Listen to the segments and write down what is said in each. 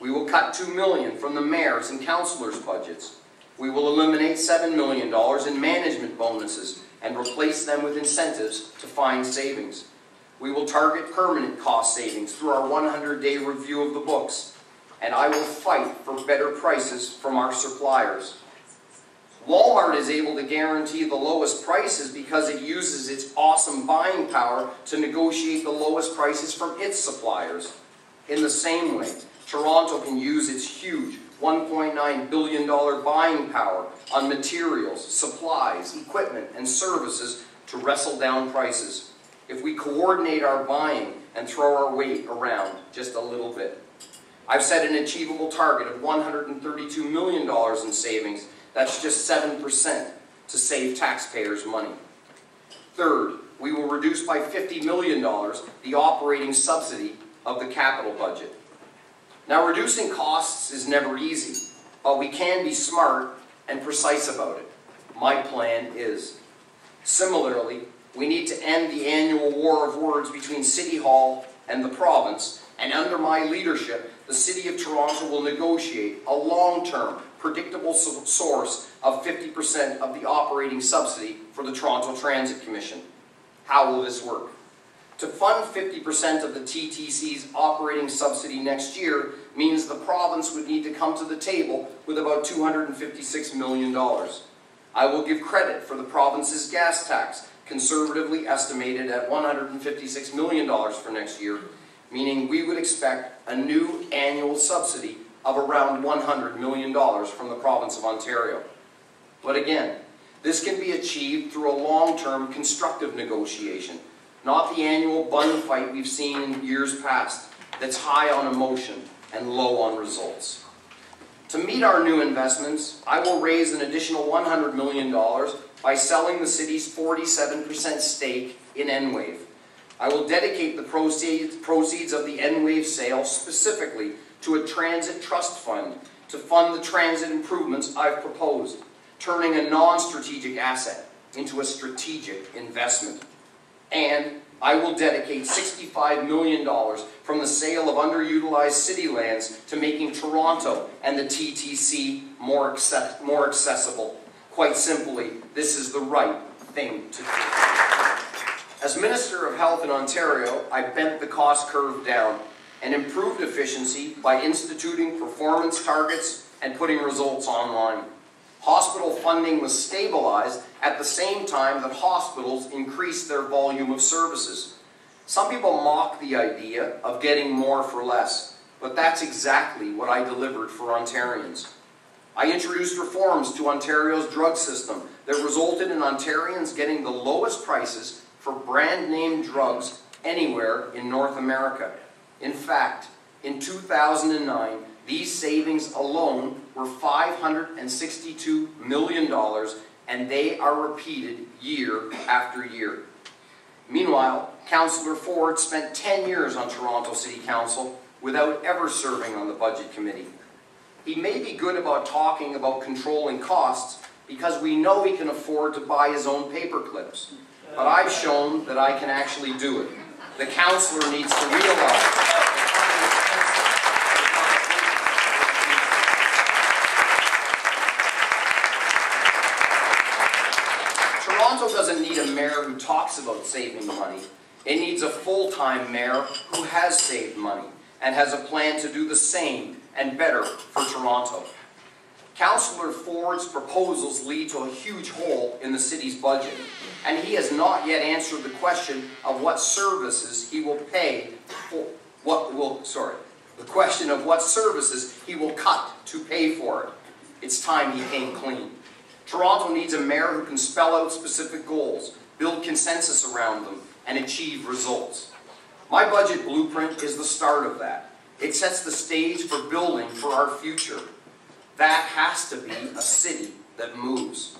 We will cut $2 million from the mayor's and councillors' budgets. We will eliminate $7 million in management bonuses and replace them with incentives to find savings. We will target permanent cost savings through our 100-day review of the books, and I will fight for better prices from our suppliers. Walmart is able to guarantee the lowest prices because it uses its awesome buying power to negotiate the lowest prices from its suppliers. In the same way, Toronto can use its huge $1.9 billion buying power on materials, supplies, equipment, and services to wrestle down prices if we coordinate our buying and throw our weight around just a little bit. I've set an achievable target of $132 million in savings. That's just 7% to save taxpayers money. Third, we will reduce by $50 million the operating subsidy of the capital budget. Now, reducing costs is never easy, but we can be smart and precise about it. My plan is. Similarly, we need to end the annual war of words between City Hall and the province, and under my leadership, the City of Toronto will negotiate a long-term, predictable source of 50% of the operating subsidy for the Toronto Transit Commission. How will this work? To fund 50% of the TTC's operating subsidy next year means the province would need to come to the table with about $256 million. I will give credit for the province's gas tax, conservatively estimated at $156 million for next year, meaning we would expect a new annual subsidy of around $100 million from the province of Ontario. But again, this can be achieved through a long-term constructive negotiation, not the annual bun fight we've seen in years past that's high on emotion and low on results. To meet our new investments, I will raise an additional $100 million by selling the city's 47% stake in Enwave. I will dedicate the proceeds of the Enwave sale specifically to a transit trust fund to fund the transit improvements I've proposed, turning a non-strategic asset into a strategic investment. And I will dedicate $65 million from the sale of underutilized city lands to making Toronto and the TTC more accessible. Quite simply, this is the right thing to do. As Minister of Health in Ontario, I bent the cost curve down and improved efficiency by instituting performance targets and putting results online. Hospital funding was stabilized at the same time that hospitals increased their volume of services. Some people mock the idea of getting more for less, but that's exactly what I delivered for Ontarians. I introduced reforms to Ontario's drug system that resulted in Ontarians getting the lowest prices for brand-name drugs anywhere in North America. In fact, in 2009, these savings alone were $562 million, and they are repeated year after year. Meanwhile, Councillor Ford spent 10 years on Toronto City Council without ever serving on the Budget Committee. He may be good about talking about controlling costs because we know he can afford to buy his own paper clips. But I've shown that I can actually do it. The councillor needs to realize Toronto doesn't need a mayor who talks about saving money. It needs a full-time mayor who has saved money and has a plan to do the same and better for Toronto. Councillor Ford's proposals lead to a huge hole in the city's budget, and he has not yet answered the question of what services he will pay for. The question of what services he will cut to pay for it. It's time he came clean. Toronto needs a mayor who can spell out specific goals, build consensus around them, and achieve results. My budget blueprint is the start of that. It sets the stage for building for our future. That has to be a city that moves.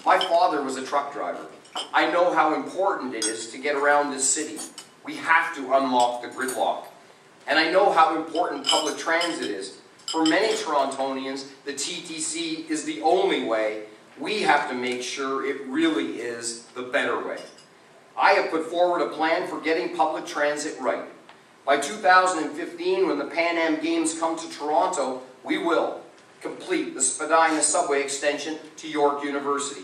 My father was a truck driver. I know how important it is to get around this city. We have to unlock the gridlock. And I know how important public transit is. For many Torontonians, the TTC is the only way. We have to make sure it really is the better way. I have put forward a plan for getting public transit right. By 2015, when the Pan Am Games come to Toronto, we will complete the Spadina subway extension to York University,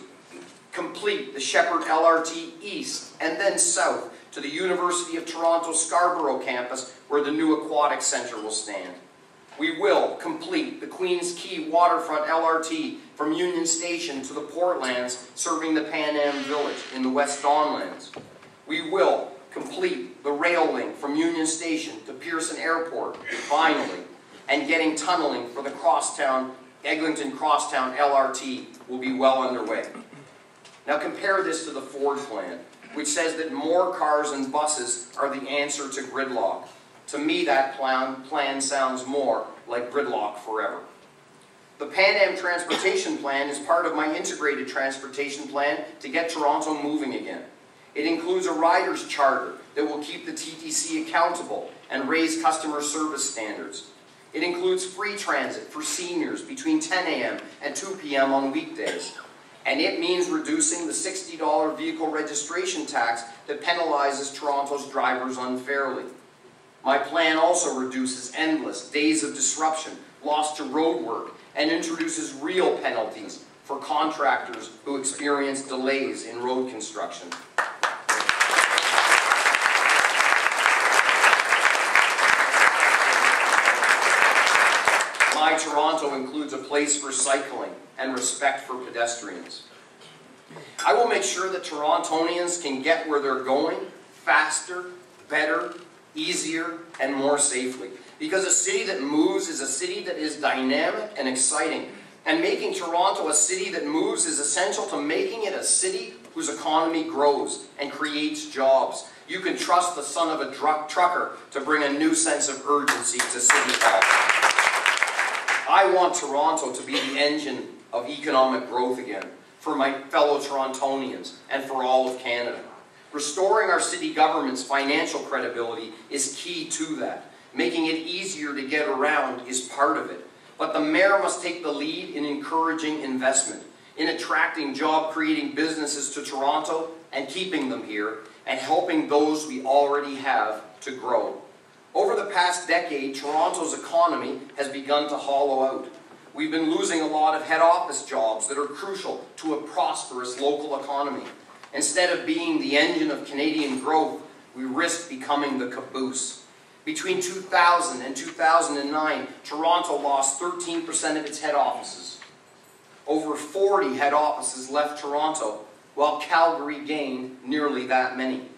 complete the Shepherd LRT east and then south to the University of Toronto Scarborough campus where the new Aquatic Centre will stand. We will complete the Queens Quay Waterfront LRT from Union Station to the Portlands serving the Pan Am Village in the West Donlands. We will complete the rail link from Union Station to Pearson Airport, finally, and getting tunneling for the Eglinton Crosstown LRT will be well underway. Now compare this to the Ford plan, which says that more cars and buses are the answer to gridlock. To me, that plan sounds more like gridlock forever. The Pan Am Transportation Plan is part of my integrated transportation plan to get Toronto moving again. It includes a riders charter that will keep the TTC accountable and raise customer service standards. It includes free transit for seniors between 10 a.m. and 2 p.m. on weekdays. And it means reducing the $60 vehicle registration tax that penalizes Toronto's drivers unfairly. My plan also reduces endless days of disruption lost to road work and introduces real penalties for contractors who experience delays in road construction. My Toronto includes a place for cycling and respect for pedestrians. I will make sure that Torontonians can get where they're going faster, better, easier, and more safely. Because a city that moves is a city that is dynamic and exciting. And making Toronto a city that moves is essential to making it a city whose economy grows and creates jobs. You can trust the son of a trucker to bring a new sense of urgency to City Hall. I want Toronto to be the engine of economic growth again for my fellow Torontonians and for all of Canada. Restoring our city government's financial credibility is key to that. Making it easier to get around is part of it. But the mayor must take the lead in encouraging investment, in attracting job-creating businesses to Toronto and keeping them here, and helping those we already have to grow. Over the past decade, Toronto's economy has begun to hollow out. We've been losing a lot of head office jobs that are crucial to a prosperous local economy. Instead of being the engine of Canadian growth, we risk becoming the caboose. Between 2000 and 2009, Toronto lost 13% of its head offices. Over 40 head offices left Toronto, while Calgary gained nearly that many.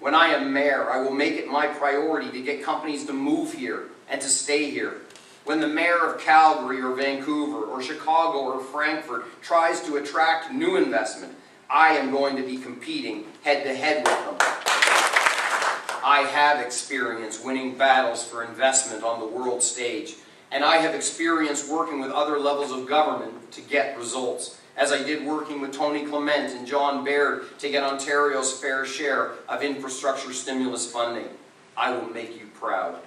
When I am mayor, I will make it my priority to get companies to move here and to stay here. When the mayor of Calgary or Vancouver or Chicago or Frankfurt tries to attract new investment, I am going to be competing head-to-head with them. I have experience winning battles for investment on the world stage, and I have experience working with other levels of government to get results, as I did working with Tony Clement and John Baird to get Ontario's fair share of infrastructure stimulus funding. I will make you proud.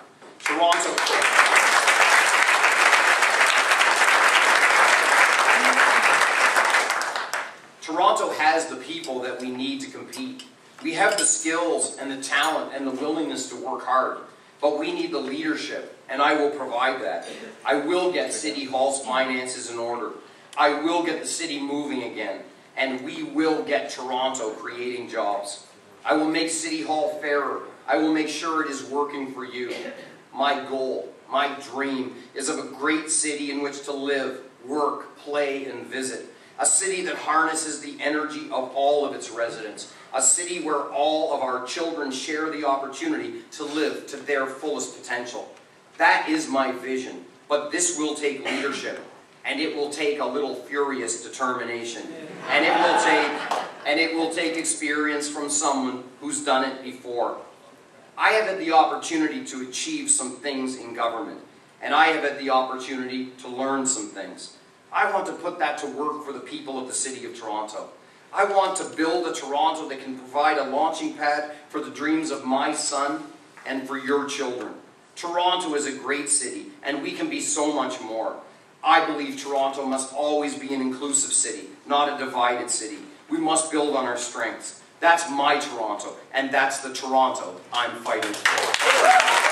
Toronto has the people that we need to compete. We have the skills and the talent and the willingness to work hard, but we need the leadership, and I will provide that. I will get City Hall's finances in order. I will get the city moving again, and we will get Toronto creating jobs. I will make City Hall fairer. I will make sure it is working for you. My goal, my dream, is of a great city in which to live, work, play, and visit. A city that harnesses the energy of all of its residents. A city where all of our children share the opportunity to live to their fullest potential. That is my vision, but this will take leadership. And it will take a little furious determination. And it will take experience from someone who's done it before. I have had the opportunity to achieve some things in government. And I have had the opportunity to learn some things. I want to put that to work for the people of the City of Toronto. I want to build a Toronto that can provide a launching pad for the dreams of my son and for your children. Toronto is a great city, and we can be so much more. I believe Toronto must always be an inclusive city, not a divided city. We must build on our strengths. That's my Toronto, and that's the Toronto I'm fighting for.